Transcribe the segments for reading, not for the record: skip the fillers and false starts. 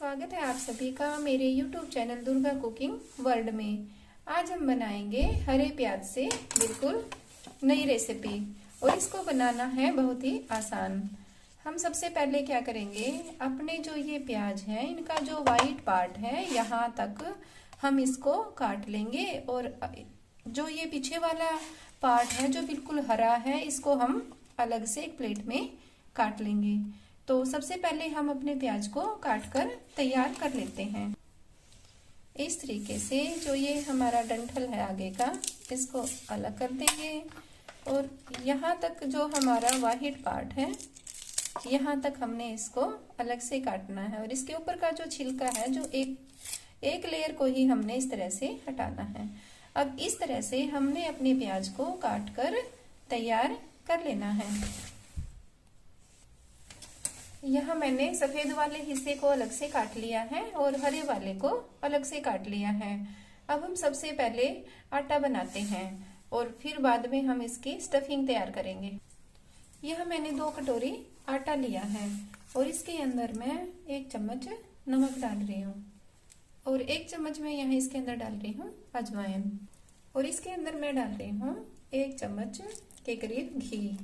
स्वागत है आप सभी का मेरे YouTube channel Durga cooking world में। आज हम बनाएंगे हरे प्याज से बिल्कुल नई रेसिपी और इसको बनाना है बहुत ही आसान। हम सबसे पहले क्या करेंगे, अपने जो ये प्याज है इनका जो वाइट पार्ट है यहाँ तक हम इसको काट लेंगे और जो ये पीछे वाला पार्ट है जो बिल्कुल हरा है इसको हम अलग से एक प्लेट में काट लेंगे। तो सबसे पहले हम अपने प्याज को काट कर तैयार कर लेते हैं। इस तरीके से जो ये हमारा डंठल है आगे का इसको अलग कर देंगे और यहाँ तक जो हमारा वाइट पार्ट है यहाँ तक हमने इसको अलग से काटना है और इसके ऊपर का जो छिलका है जो एक लेयर को ही हमने इस तरह से हटाना है। अब इस तरह से हमने अपने प्याज को काट कर तैयार कर लेना है। यहाँ मैंने सफेद वाले हिस्से को अलग से काट लिया है और हरे वाले को अलग से काट लिया है। अब हम सबसे पहले आटा बनाते हैं और फिर बाद में हम इसकी स्टफिंग तैयार करेंगे। यह मैंने 2 कटोरी आटा लिया है और इसके अंदर मैं 1 चम्मच नमक डाल रही हूँ और 1 चम्मच मैं यहाँ इसके अंदर डाल रही हूँ अजवाइन और इसके अंदर मैं डाल रही हूँ 1 चम्मच के करीब घी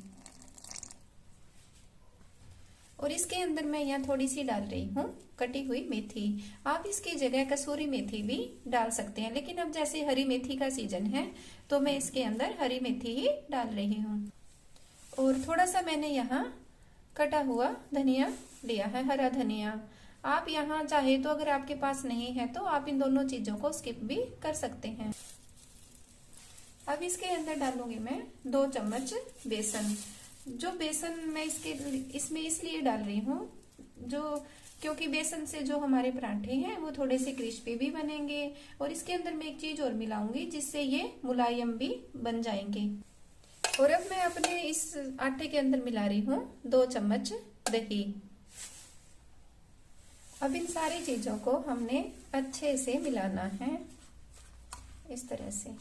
और इसके अंदर मैं यहाँ थोड़ी सी डाल रही हूँ कटी हुई मेथी। आप इसकी जगह कसूरी मेथी भी डाल सकते हैं, लेकिन अब जैसे हरी मेथी का सीजन है तो मैं इसके अंदर हरी मेथी ही डाल रही हूँ। और थोड़ा सा मैंने यहाँ कटा हुआ धनिया लिया है, हरा धनिया। आप यहाँ चाहे तो अगर आपके पास नहीं है तो आप इन दोनों चीजों को स्किप भी कर सकते हैं। अब इसके अंदर डालूंगी मैं 2 चम्मच बेसन। जो बेसन मैं इसमें इसलिए डाल रही हूँ क्योंकि बेसन से जो हमारे पराठे हैं वो थोड़े से क्रिस्पी भी बनेंगे और इसके अंदर मैं एक चीज और मिलाऊंगी जिससे ये मुलायम भी बन जाएंगे। और अब मैं अपने इस आटे के अंदर मिला रही हूँ 2 चम्मच दही। अब इन सारी चीजों को हमने अच्छे से मिलाना है इस तरह से।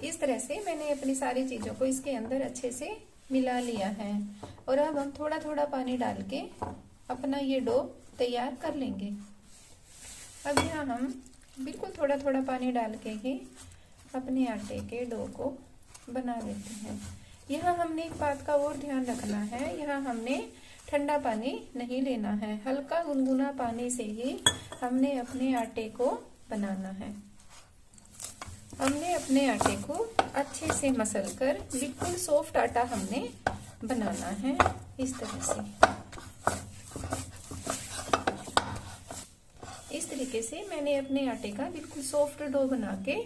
इस तरह से मैंने अपनी सारी चीजों को इसके अंदर अच्छे से मिला लिया है और अब हम थोड़ा थोड़ा पानी डाल के अपना ये डो तैयार कर लेंगे। अब यहाँ हम बिल्कुल थोड़ा थोड़ा पानी डाल के ही अपने आटे के डो को बना लेते हैं। यहाँ हमने एक बात का और ध्यान रखना है, यहाँ हमने ठंडा पानी नहीं लेना है, हल्का गुनगुना पानी से ही हमने अपने आटे को बनाना है। हमने अपने आटे को अच्छे से मसल कर बिल्कुल सॉफ्ट आटा हमने बनाना है इस तरह से। इस तरीके से मैंने अपने आटे का बिल्कुल सॉफ्ट डो बना के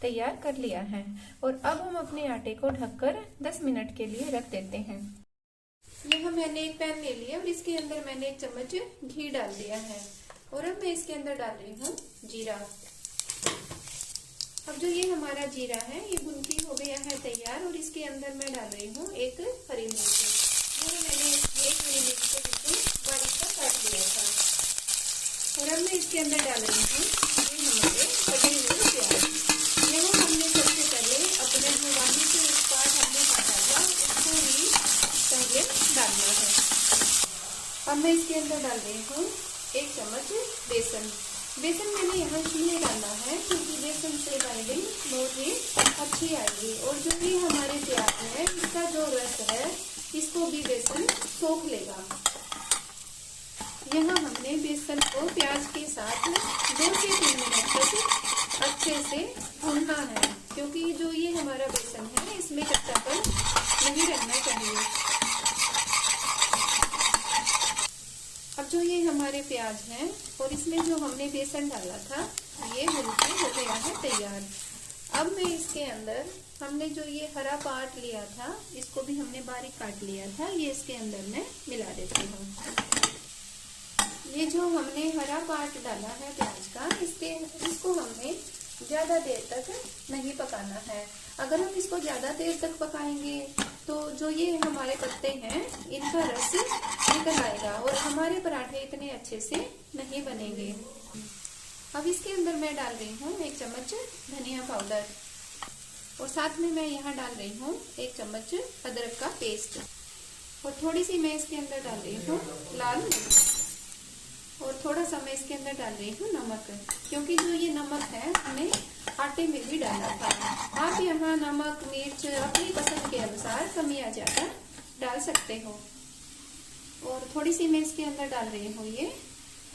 तैयार कर लिया है और अब हम अपने आटे को ढककर 10 मिनट के लिए रख देते हैं। यह मैंने एक पैन ले लिया और इसके अंदर मैंने 1 चम्मच घी डाल दिया है और अब मैं इसके अंदर डाल रही हूँ जीरा। अब जो ये हमारा जीरा है ये भुनकी हो गया है तैयार और इसके अंदर मैं डाल रही हूँ 1 हरी मिर्च। मैंने 1 हरी मिर्च को बिल्कुल बारीक सा काट लिया था और अब मैं इसके अंदर डाल रही हूँ हमारे कटे हुए प्याज। यहाँ हमने सबसे पहले अपने जो वाइट पार्ट हमने काटा था उसको ही पहले डालना है। अब मैं इसके अंदर डाल रही हूँ 1 चम्मच बेसन। बेसन मैंने यहाँ इसलिए डाला है क्योंकि बेसन से बाइंडिंग बहुत ही अच्छी आएगी और जो भी हमारे प्याज है इसका जो रस है इसको भी बेसन सोख लेगा। यहाँ हमने बेसन को प्याज के साथ 2 से 3 मिनट तक अच्छे से भूनना है क्योंकि जो ये हमारा बेसन है इसमें कच्चापन नहीं रहना चाहिए। अब जो ये हमारे प्याज हैं और इसमें जो हमने बेसन डाला था ये भुनके हो गया है तैयार। अब मैं इसके अंदर हमने जो ये हरा पार्ट लिया था इसको भी हमने बारीक काट लिया था, ये इसके अंदर मैं मिला देती हूँ। ये जो हमने हरा पार्ट डाला है प्याज का इसको हमने ज्यादा देर तक नहीं पकाना है। अगर हम इसको ज्यादा देर तक पकाएंगे तो जो ये हमारे पत्ते हैं इनका रस निकल आएगा और हमारे पराठे इतने अच्छे से नहीं बनेंगे। अब इसके अंदर मैं डाल रही हूँ 1 चम्मच धनिया पाउडर और साथ में मैं यहाँ डाल रही हूँ 1 चम्मच अदरक का पेस्ट। और थोड़ी सी मैं इसके अंदर डाल रही हूँ लाल मिर्च, और थोड़ा सा मैं इसके अंदर डाल रही हूँ नमक, क्योंकि जो ये नमक है हमने आटे में भी डाला था। आप यहाँ नमक मिर्च अपनी पसंद के अनुसार कम या ज्यादा डाल सकते हो। और थोड़ी सी मैं इसके अंदर डाल रही हूँ ये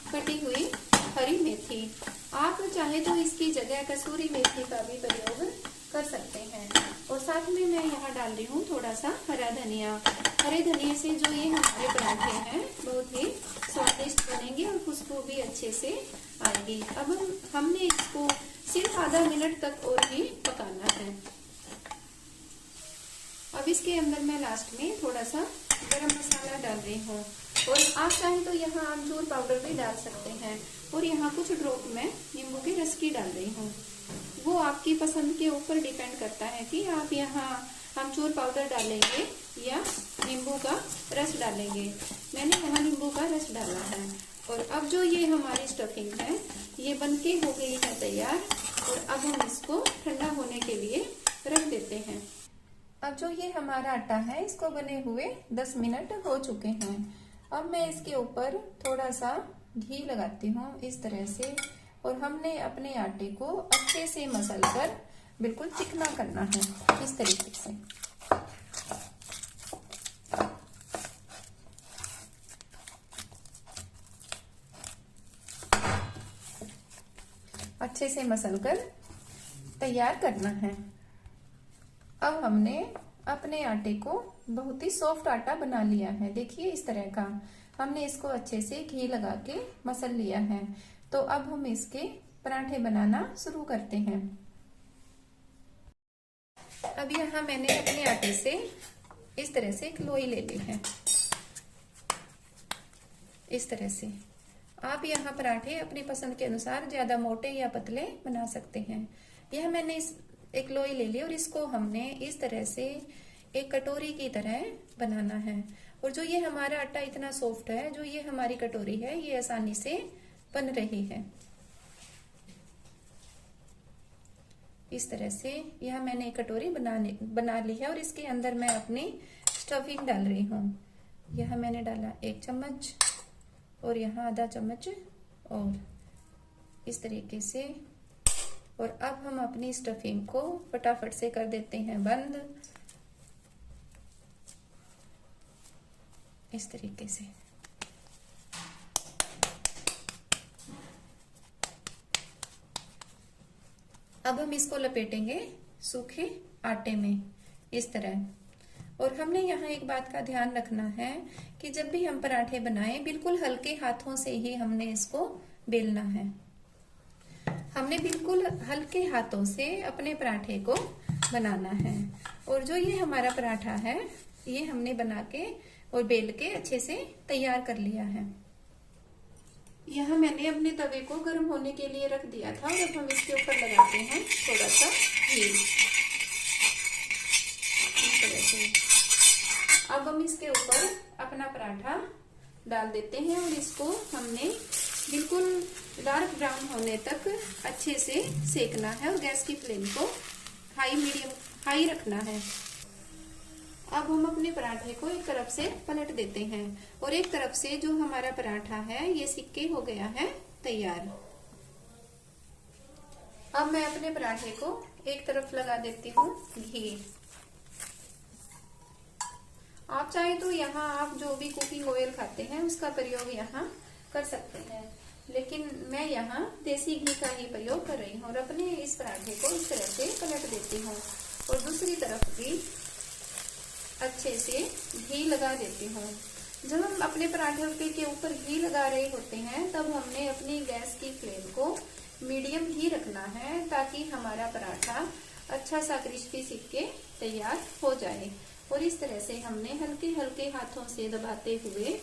कटी हुई हरी मेथी। आप चाहे तो इसकी जगह कसूरी मेथी का भी प्रयोग कर सकते हैं। और साथ में मैं यहाँ डाल रही हूँ थोड़ा सा हरा धनिया। हरे धनिया से जो ये हमारे पराठे हैं बहुत ही स्वादिष्ट बनेंगे और खुशबू भी अच्छे से आएगी। अब हमने इसको सिर्फ आधा मिनट तक और ही पकाना है। अब इसके अंदर मैं लास्ट में थोड़ा सा गरम मसाला डाल रही हूँ, और आप चाहें तो यहाँ आमचूर पाउडर भी डाल सकते हैं। और यहाँ कुछ ड्रॉप में नींबू के रस की डाल रही हूँ। वो आपकी पसंद के ऊपर डिपेंड करता है कि आप यहाँ आमचूर पाउडर डालेंगे या नींबू का रस डालेंगे। मैंने यहाँ नींबू का रस डाला है। और अब जो ये हमारी स्टफिंग है ये बनके हो गई है तैयार, और अब हम इसको ठंडा होने के लिए रख देते हैं। अब जो ये हमारा आटा है इसको बने हुए 10 मिनट हो चुके हैं। अब मैं इसके ऊपर थोड़ा सा घी लगाती हूँ इस तरह से, और हमने अपने आटे को अच्छे से मसल कर बिल्कुल चिकना करना है इस तरीके से। अच्छे से मसल कर तैयार करना है। अब हमने अपने आटे को बहुत ही सॉफ्ट आटा बना लिया है। देखिए इस तरह का हमने इसको अच्छे से घी लगा के मसल लिया है। तो अब हम इसके पराठे बनाना शुरू करते हैं। अब यहाँ मैंने अपने आटे से इस तरह से एक लोई ले ली है। इस तरह से आप यहाँ पराठे अपनी पसंद के अनुसार ज्यादा मोटे या पतले बना सकते हैं। यह मैंने एक लोई ले ली और इसको हमने इस तरह से एक कटोरी की तरह बनाना है। और जो ये हमारा आटा इतना सॉफ्ट है, जो ये हमारी कटोरी है ये आसानी से बन रही है। इस तरह से यह मैंने एक कटोरी बना ली है, और इसके अंदर मैं अपनी स्टफिंग डाल रही हूँ। यह मैंने डाला 1 चम्मच, और यहाँ आधा चम्मच, और इस तरीके से। और अब हम अपनी स्टफिंग को फटाफट से कर देते हैं बंद इस तरीके से। अब हम इसको लपेटेंगे सूखे आटे में इस तरह। और हमने यहाँ एक बात का ध्यान रखना है कि जब भी हम पराठे बनाएं बिल्कुल हल्के हाथों से ही हमने इसको बेलना है। हमने बिल्कुल हल्के हाथों से अपने पराठे को बनाना है। और जो ये हमारा पराठा है ये हमने बना के और बेल के अच्छे से तैयार कर लिया है। यहाँ मैंने अपने तवे को गर्म होने के लिए रख दिया था, और अब हम इसके ऊपर लगाते हैं थोड़ा सा घी इस तरह से। अब हम इसके ऊपर अपना पराठा डाल देते हैं, और इसको हमने बिल्कुल डार्क ब्राउन होने तक अच्छे से सेकना है, और गैस की फ्लेम को हाई रखना है। अब हम अपने पराठे को एक तरफ से पलट देते हैं, और एक तरफ से जो हमारा पराठा है ये सिक के हो गया है तैयार। अब मैं अपने पराठे को एक तरफ लगा देती हूँ घी। आप चाहे तो यहाँ आप जो भी कुकिंग ऑयल खाते हैं उसका प्रयोग यहाँ कर सकते हैं, लेकिन मैं यहाँ देसी घी का ही प्रयोग कर रही हूँ। और अपने इस पराठे को इस तरह से पलट देती हूँ, और दूसरी तरफ भी अच्छे से घी लगा देती हूँ। जब हम अपने पराठे के ऊपर घी लगा रहे होते हैं तब हमने अपनी गैस की फ्लेम को मीडियम ही रखना है, ताकि हमारा पराठा अच्छा सा क्रिस्पी सिक के तैयार हो जाए। और इस तरह से हमने हल्के हल्के हाथों से दबाते हुए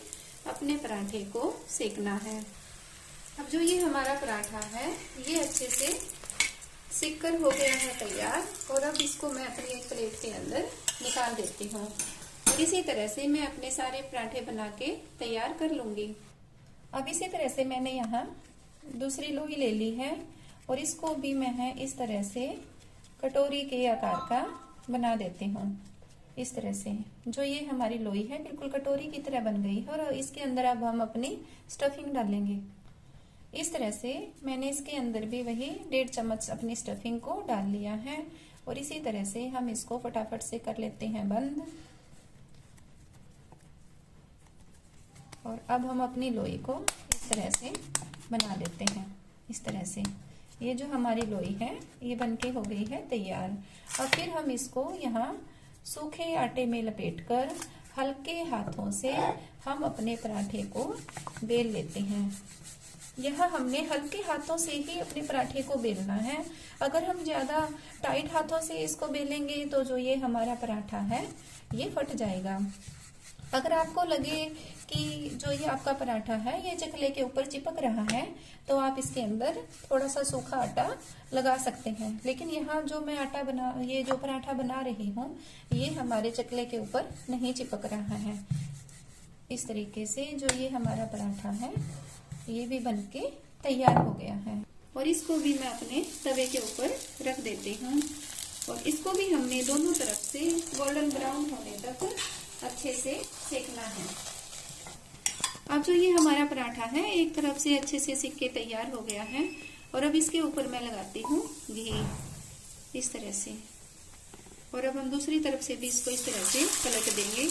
अपने पराठे को सेकना है। अब जो ये हमारा पराठा है ये अच्छे से सिक कर हो गया है तैयार, और अब इसको मैं अपनी एक प्लेट के अंदर निकाल देती हूँ। और इसी तरह से मैं अपने सारे पराठे बना के तैयार कर लूंगी। अब इसी तरह से मैंने यहाँ दूसरी लोई ले ली है, और इसको भी मैं इस तरह से कटोरी के आकार का बना देती हूँ। इस तरह से जो ये हमारी लोई है बिल्कुल कटोरी की तरह बन गई है। और इसके अंदर अब हम अपनी स्टफिंग डालेंगे। इस तरह से मैंने इसके अंदर भी वही 1.5 चम्मच अपनी स्टफिंग को डाल लिया है। और इसी तरह से हम इसको फटाफट से कर लेते हैं बंद। और अब हम अपनी लोई को इस तरह से बना लेते हैं। इस तरह से ये जो हमारी लोई है ये बनके हो गई है तैयार। और फिर हम इसको यहाँ सूखे आटे में लपेटकर हल्के हाथों से हम अपने पराठे को बेल लेते हैं। यह हमने हल्के हाथों से ही अपने पराठे को बेलना है। अगर हम ज्यादा टाइट हाथों से इसको बेलेंगे तो जो ये हमारा पराठा है ये फट जाएगा। अगर आपको लगे कि जो ये आपका पराठा है ये चकले के ऊपर चिपक रहा है तो आप इसके अंदर थोड़ा सा सूखा आटा लगा सकते हैं। लेकिन यहाँ जो मैं ये जो पराठा बना रही हूँ ये हमारे चकले के ऊपर नहीं चिपक रहा है। इस तरीके से जो ये हमारा पराठा है ये भी बनके तैयार हो गया है। और इसको भी मैं अपने तवे के ऊपर रख देती हूँ। और इसको भी हमने दोनों तरफ से गोल्डन ब्राउन होने तक अच्छे से सेकना है। अब जो ये हमारा पराठा है एक तरफ से अच्छे से सिक के तैयार हो गया है। और अब इसके ऊपर मैं लगाती हूँ घी इस तरह से। और अब हम दूसरी तरफ से भी इसको इस तरह से पलट देंगे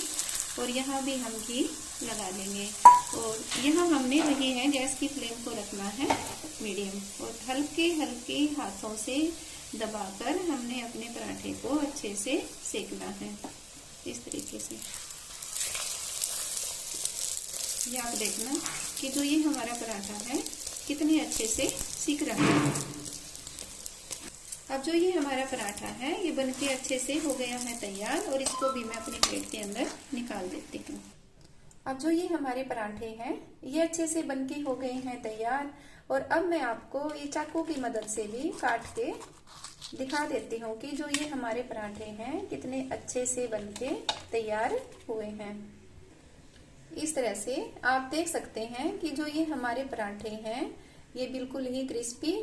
और यहाँ भी हम घी लगा लेंगे। और यहाँ हमने वही है गैस की फ्लेम को रखना है मीडियम। और हल्के हल्के हाथों से दबाकर हमने अपने पराठे को अच्छे से सेकना है इस तरीके से। ये आप देखना कि जो ये हमारा पराठा है कितने अच्छे से सिक रहा है। अब जो ये हमारा पराठा है ये बनके अच्छे से हो गया है तैयार। और इसको भी मैं अपनी प्लेट के अंदर निकाल देती हूँ। अब जो ये हमारे पराठे हैं ये अच्छे से बनके हो गए हैं तैयार। और अब मैं आपको ये चाकू की मदद से भी काट के दिखा देती हूँ कि जो ये हमारे पराठे हैं कितने अच्छे से बनके तैयार हुए हैं। इस तरह से आप देख सकते हैं कि जो ये हमारे पराठे हैं ये बिल्कुल ही क्रिस्पी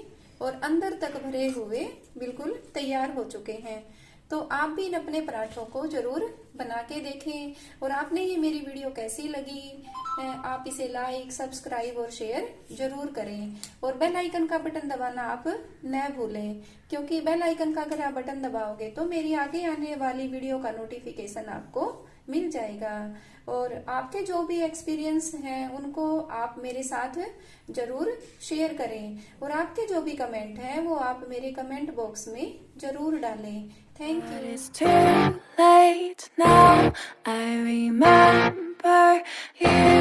और अंदर तक भरे हुए बिल्कुल तैयार हो चुके हैं। तो आप भी इन अपने पराठों को जरूर बना के देखें। और आपने ये मेरी वीडियो कैसी लगी आप इसे लाइक सब्सक्राइब और शेयर जरूर करें। और बेल आइकन का बटन दबाना आप न भूलें, क्योंकि बेल आइकन का अगर आप बटन दबाओगे तो मेरी आगे आने वाली वीडियो का नोटिफिकेशन आपको मिल जाएगा। और आपके जो भी एक्सपीरियंस हैं उनको आप मेरे साथ जरूर शेयर करें। और आपके जो भी कमेंट हैं वो आप मेरे कमेंट बॉक्स में जरूर डालें। Thank you. It's too late now. I remember you.